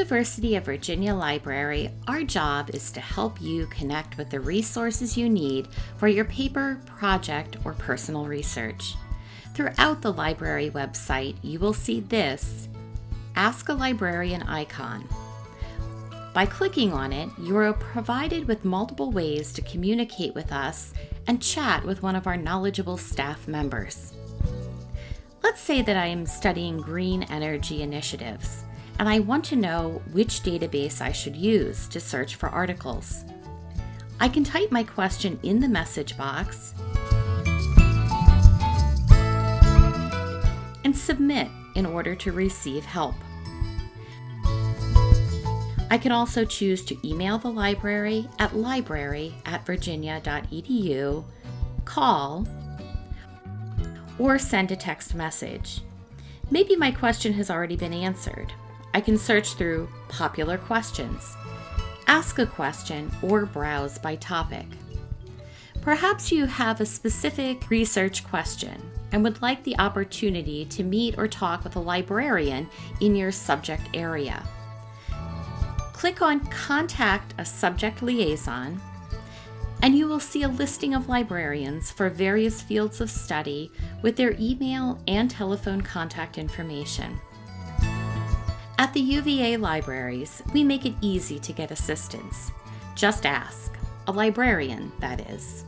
University of Virginia Library, our job is to help you connect with the resources you need for your paper, project, or personal research. Throughout the library website, you will see this Ask a Librarian icon. By clicking on it, you are provided with multiple ways to communicate with us and chat with one of our knowledgeable staff members. Let's say that I am studying green energy initiatives, and I want to know which database I should use to search for articles. I can type my question in the message box and submit in order to receive help. I can also choose to email the library at library@virginia.edu, call, or send a text message. Maybe my question has already been answered. I can search through popular questions, ask a question, or browse by topic. Perhaps you have a specific research question and would like the opportunity to meet or talk with a librarian in your subject area. Click on Contact a Subject Liaison, and you will see a listing of librarians for various fields of study with their email and telephone contact information. At the UVA libraries, we make it easy to get assistance. Just ask. A librarian, that is.